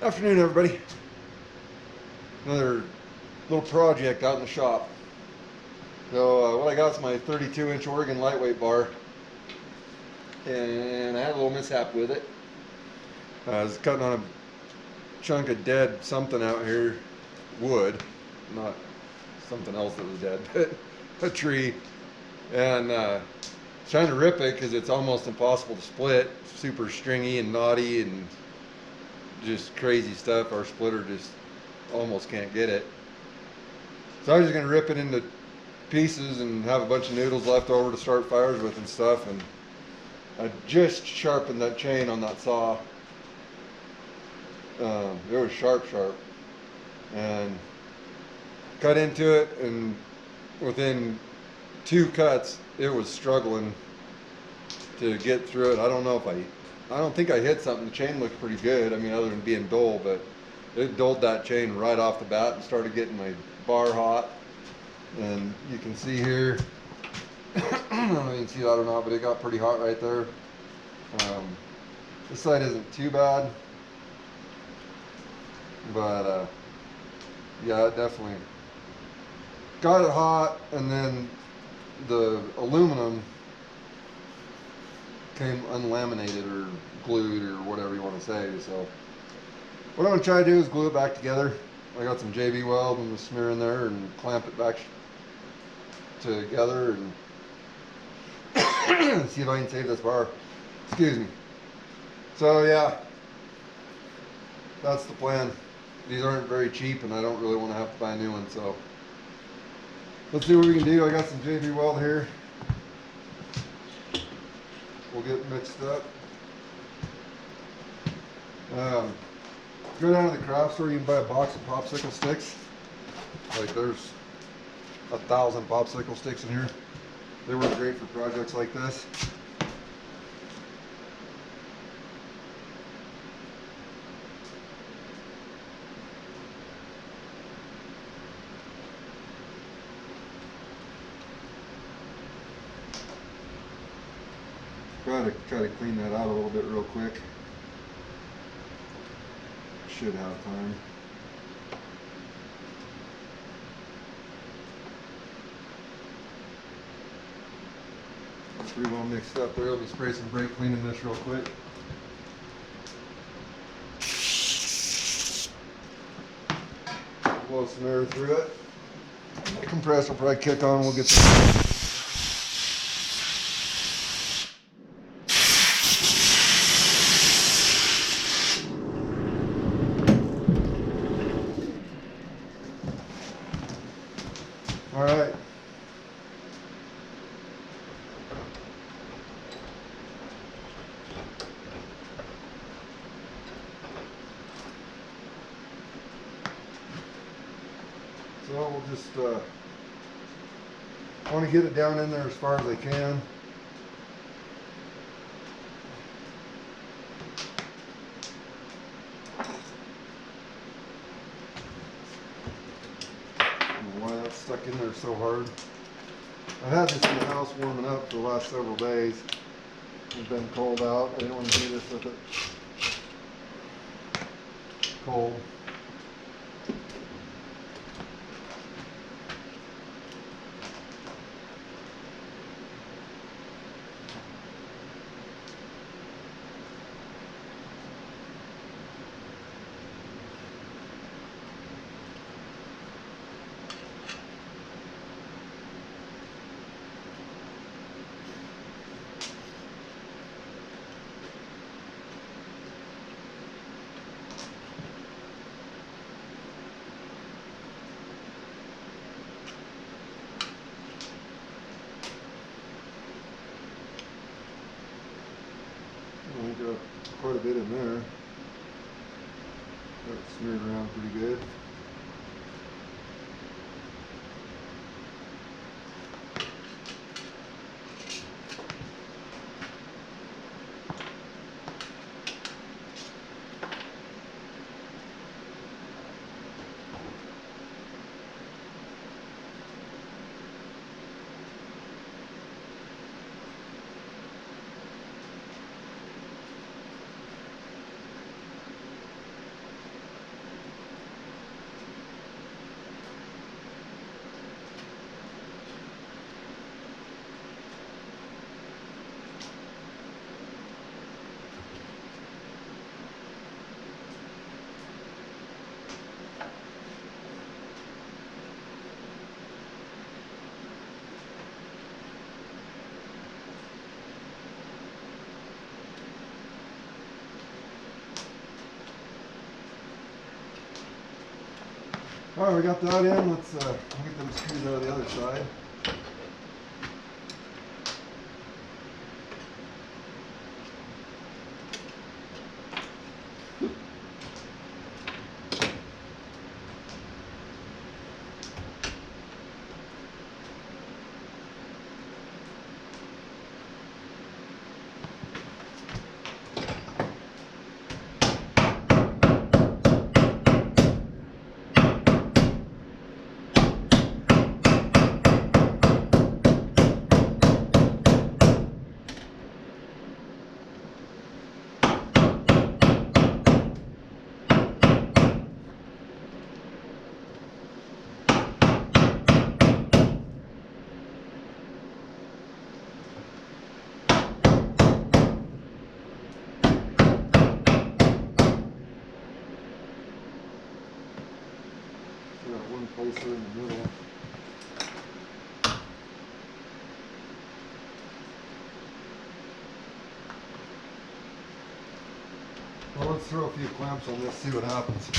Afternoon, everybody. Another little project out in the shop. So what I got is my 32-inch Oregon lightweight bar, and I had a little mishap with it. I was cutting on a chunk of dead something out here, wood, not something else that was dead, but a tree, and trying to rip it because it's almost impossible to split. Super stringy and knotty and just crazy stuff. Our splitter just almost can't get it. So I was just gonna rip it into pieces and have a bunch of noodles left over to start fires with and stuff. And I just sharpened that chain on that saw. It was sharp, and cut into it, and within 2 cuts, it was struggling to get through it. I don't think I hit something. The chain looked pretty good. I mean, other than being dull, but it dulled that chain right off the bat and started getting my bar hot. And you can see here, I don't know if you can see that or not, but it got pretty hot right there. This side isn't too bad, but yeah, it definitely got it hot. And then the aluminum came unlaminated or glued or whatever you want to say. So what I'm going to try to do is glue it back together. I got some J.B. weld and the smear in there and clamp it back together and see if I can save this bar. Excuse me. So yeah, that's the plan. These aren't very cheap and I don't really want to have to buy a new one, so let's see what we can do. I got some J.B. weld here. We'll get mixed up. Go down to the craft store, you can buy a box of popsicle sticks. Like there's 1,000 popsicle sticks in here. They work great for projects like this. Try to clean that out a little bit real quick. Should have time. Pretty well mixed up there. Let me spray some brake clean in this real quick. Blow some air through it. The compressor will probably kick on. We'll get some. All right. So we'll just want to get it down in there as far as I can. I don't know why that's stuck in there so hard. I've had this in the house warming up for the last several days. It's been cold out. I didn't want to do this with it cold. I got quite a bit in there. Got it smeared around pretty good. Alright, we got that in. Let's get them screws out of the other side. One placer in the middle. Well, let's throw a few clamps on this, see what happens.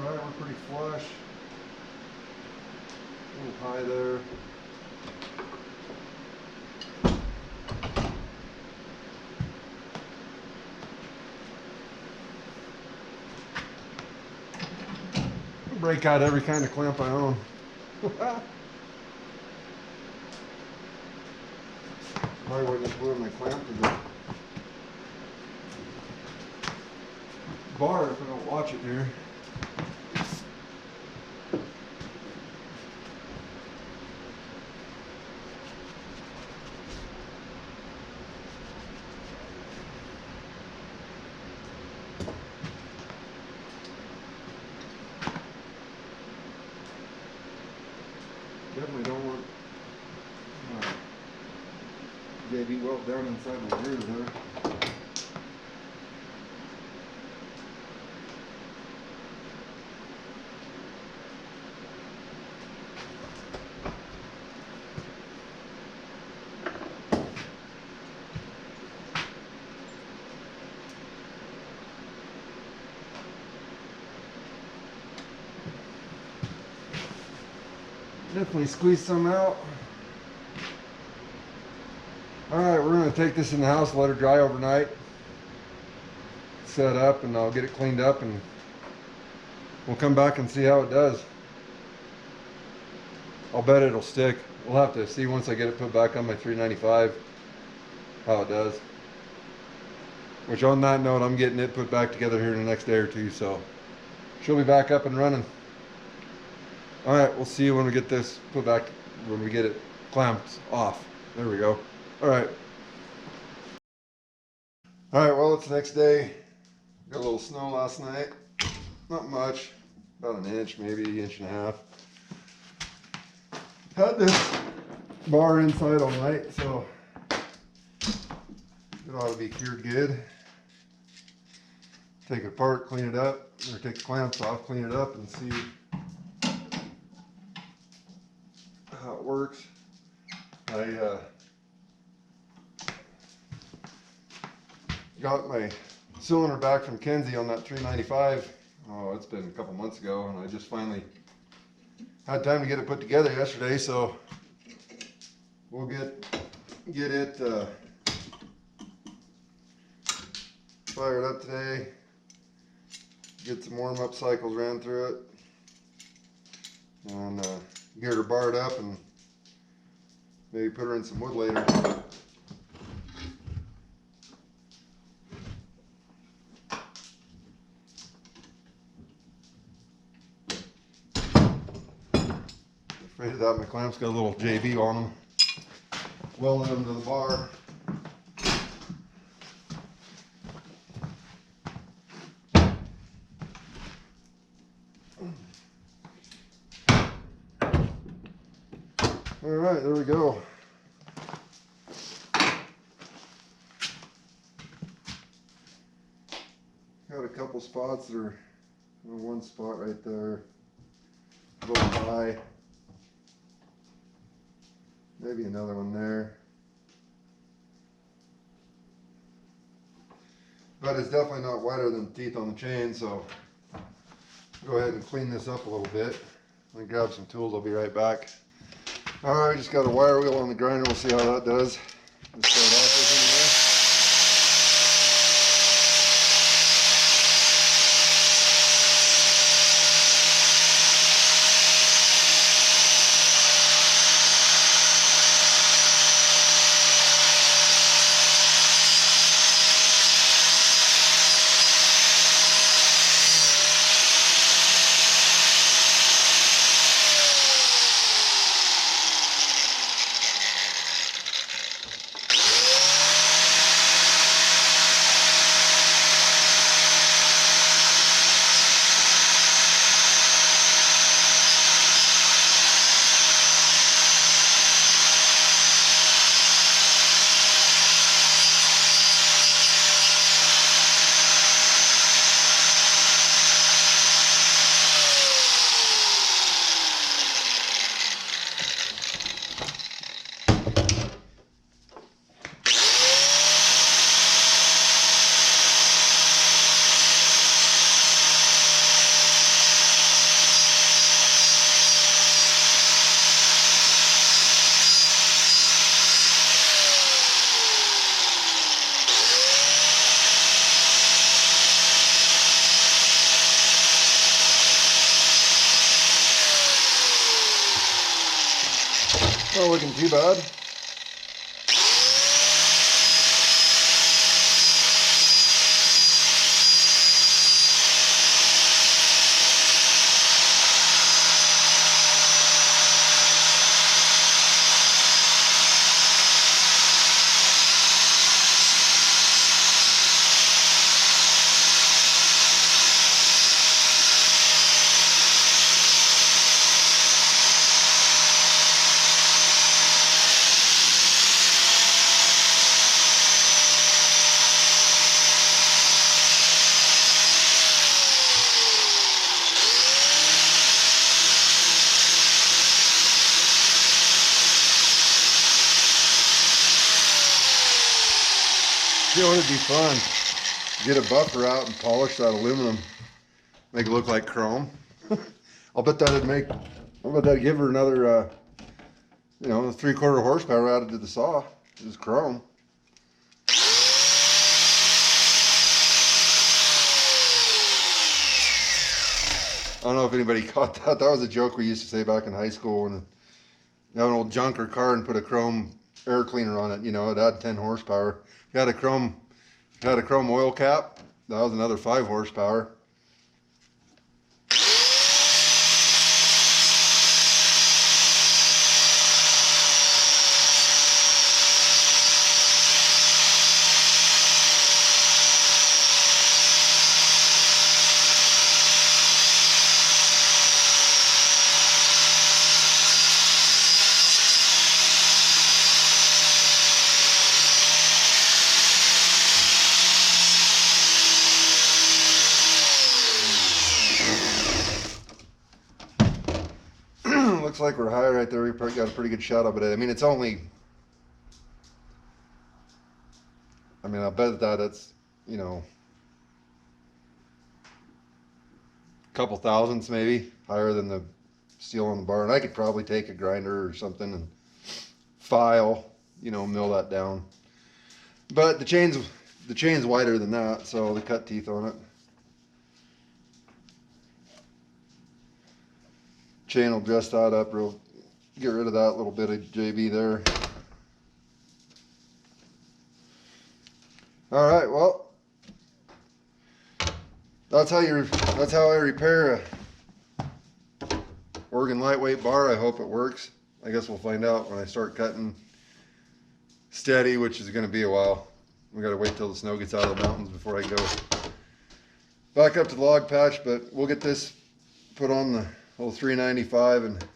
Alright, we're pretty flush. A little high there. Break out every kind of clamp I own. Probably wouldn't have glued my clamp to the bar if I don't watch it here. Definitely don't want JB welt down inside my ears there. Definitely squeeze some out. Alright, we're going to take this in the house, let her dry overnight, set up, and I'll get it cleaned up, and we'll come back and see how it does. I'll bet it'll stick. We'll have to see once I get it put back on my 395 how it does. Which, on that note, I'm getting it put back together here in the next day or two, so she'll be back up and running. Alright, we'll see you when we get this put back, when we get it clamped off. There we go. Alright. All right, well, it's the next day. Got a little snow last night. Not much, about an inch, maybe inch and a half. Had this bar inside all night, so it ought to be cured good. Take it apart, clean it up, or take the clamps off, clean it up, and see how it works. I got my cylinder back from Kenzie on that 395. Oh, it's been a couple months ago, and I just finally had time to get it put together yesterday, so we'll get it fired up today. Get some warm-up cycles ran through it, and get her barred up, and maybe put her in some wood later. Afraid of that, my clamps got a little JB on them, welding them to the bar. All right, there we go. Got a couple spots that are, one spot right there, a little high. Maybe another one there. But it's definitely not wider than the teeth on the chain, so go ahead and clean this up a little bit. Let me grab some tools, I'll be right back. Alright, just got a wire wheel on the grinder, we'll see how that does. Let's start off with not looking too bad. You know, it'd be fun. Get a buffer out and polish that aluminum. Make it look like chrome. I'll bet that'd give her another, 3/4 horsepower added to the saw. Just chrome. I don't know if anybody caught that. That was a joke we used to say back in high school when you have an old junker car and put a chrome air cleaner on it. You know, it had 10 horsepower. If you had a chrome oil cap, that was another 5 horsepower. looks like we're high right there. We got a pretty good shot of it. I mean, it's only, I mean, I bet that it's, you know, a couple thousandths maybe higher than the steel on the bar. And I could probably take a grinder or something and file, you know, mill that down. But the chain's wider than that, so the cut teeth on it. Chain will dress that up real, get rid of that little bit of JB there. All right, well, that's how I repair a Oregon lightweight bar. I hope it works. I guess we'll find out when I start cutting steady, which is going to be a while. We got to wait till the snow gets out of the mountains before I go back up to the log patch, but we'll get this put on the little 395 and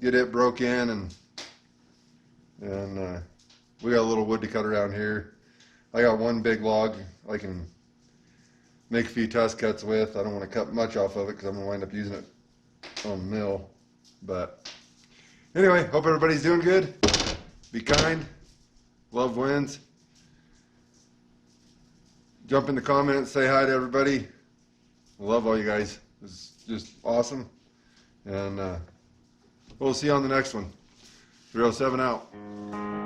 get it broke in, and we got a little wood to cut around here. I got one big log I can make a few test cuts with. I don't want to cut much off of it because I'm going to wind up using it on the mill. But anyway, hope everybody's doing good. Be kind. Love wins. Jump in the comments, say hi to everybody. Love all you guys. It's just awesome. And we'll see you on the next one. 307 out.